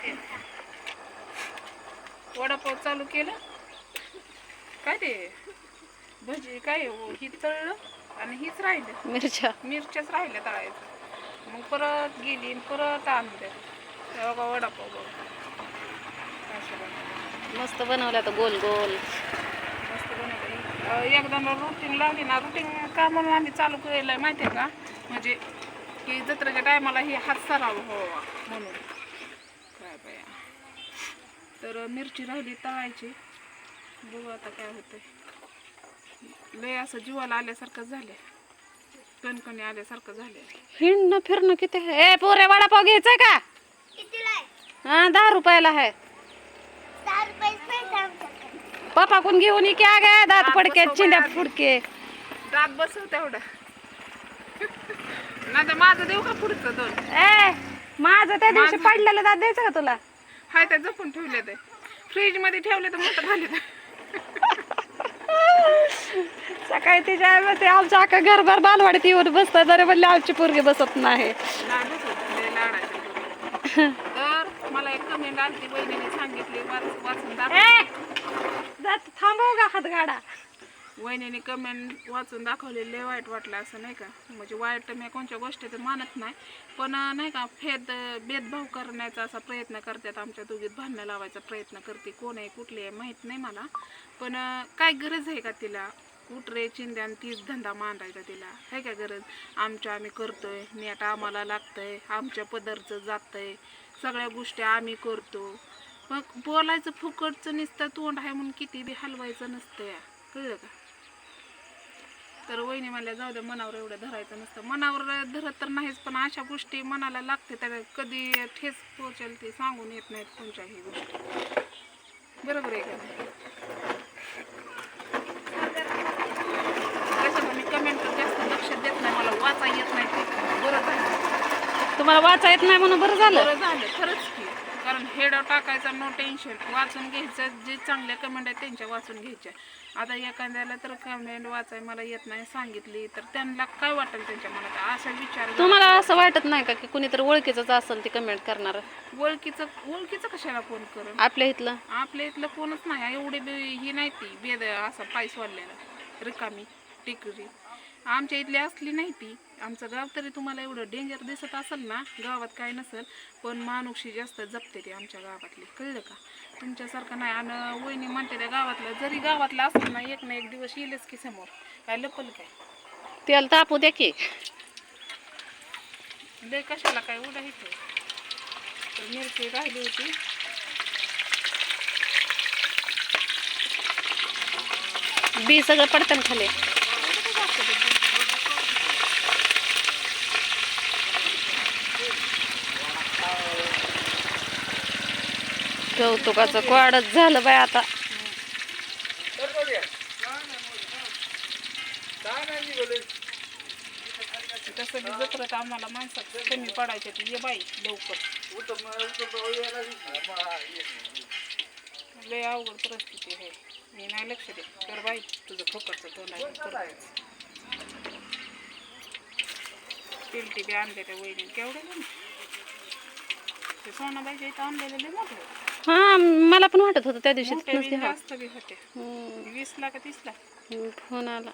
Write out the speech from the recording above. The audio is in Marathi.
ते वडापाव चालू केलं काय ते भजी काय ही तळलं आणि हीच राहिलं मिरच्याच राहिल्या तळायचं मग परत गेली आणि परत आणलं तेव्हा का वडापाव बघ मस्त बनवल्या तर गोल गोल मस्त बनवलं एकदा रुटीन लावली ना रुटीन का म्हणून आम्ही चालू केलंय माहिती आहे का म्हणजे की जत्रेच्या टायमाला ही हात सराव व्हावा म्हणून काय बाया तर मिरची राहिली तळायची बघू आता काय होतंय लय असं जीवाला आल्यासारखं झाले कणकणी आल्यासारखं झाले हिंडणं फिरणं किती आहे ए पोरे वडापाव घ्यायचा का हा 10 रुपयाला आहे पप्पा कोण घेऊन ये क्या गे दात फडके चिंड्या फुडके दात बसव तेवढं नाही तर माझं देऊ का पुढचं 2 ए माझं त्या दिवशी पडलेलं दात द्यायचं का तुला हाय त्या जपून ठेवले ते फ्रीज मध्ये ठेवले तर मोठं झाले सकाळी तिच्या ते आमच्या अख्खा घरभर बालवाडीत येऊन बसतात जरे म्हणले आमची पोरगी बसत नाही तर मला एक कमेंट आली वहिनीने सांगितली वाचून थांबव का हात गाडा वहिनीने कमेंट वाचून दाखवलेले लय वाईट वाटलं असं नाही का म्हणजे वाईट मी कोणत्या गोष्टी तर मानत नाही पण नाही का भेदभाव करण्याचा असा प्रयत्न करतात आमच्या दोघीत भांडणं लावायचा प्रयत्न करते कोण आहे कुठली आहे माहीत नाही मला पण काय गरज आहे का तिला उठरे चिंध्यान तीच धंदा मांडायचा तिला आहे का गरज आम्ही करतोय नेट आम्हाला लागतंय आमच्या पदरचं जातंय सगळ्या गोष्टी आम्ही करतो मग बोलायचं फुकटचं नुसतं तोंड आहे म्हणून किती बी हलवायचं नसतं या कळलं का तर वहिनी मला जाऊ द्या मनावर एवढं धरायचं नसतं मनावर धरत तर नाहीच पण अशा गोष्टी मनाला लागते त्या कधी ठेस पोचेल ते सांगून येत नाहीत कोणत्याही गोष्टी बरोबर आहे का तसं मी कमेंट जास्त लक्ष देत नाही मला वाचा येत नाही ते बरं झालं तुम्हाला वाचा येत नाही म्हणून बरं झालं खरंच की कारण हेड टाकायचा नो टेन्शन वाचून घ्यायचं जे चांगल्या कमेंट आहेत त्यांच्या वाचून घ्यायच्या आता एखाद्याला तर कमेंट वाचाय मला येत नाही सांगितली तर त्यांना काय वाटेल त्यांच्या मनात असा विचार तुम्हाला असं वाटत नाही का की कुणीतरी ओळखीचंच असेल ते कमेंट करणार ओळखीचं कशाला फोन करून आपल्या इथलं कोणच नाही एवढे ही नाही ती बेद असा पाय सोडलेला रिकामी टिकरी आमच्या इथली असली नाही ती आमचं गाव तरी तुम्हाला एवढं डेंजर दिसत असेल ना गावात काय नसेल पण मानुक्षी जास्त जपते ते आमच्या गावातली कळलं का तुमच्यासारखं नाही आणि वहिनी म्हणते त्या गावातलं जरी गावातलं असेल ना एक दिवस येईलच की समोर काय लपल काय त्याला तापू द्या की लय कशाला काय उडा इथे तर मिरची राहिली होती बी सगळं पडतं खाली कौतुकाचं क्वाडच झालं बाय आता तसं बी जत्रत आम्हाला माणसात कमी पडायचे ये बाई लवकर लय अवघड परिस्थिती आहे मी नाही लक्ष दे तर बाई तुझं फुकटचं तोंड आहे पिलटी बी आणले त्या वहिनी केवढे ते सोनाबाईच्या इथं आणलेले मोठे हा मला पण वाटत होतं त्या दिवशी जास्त बी होते 20 ला का 30 ला फोन आला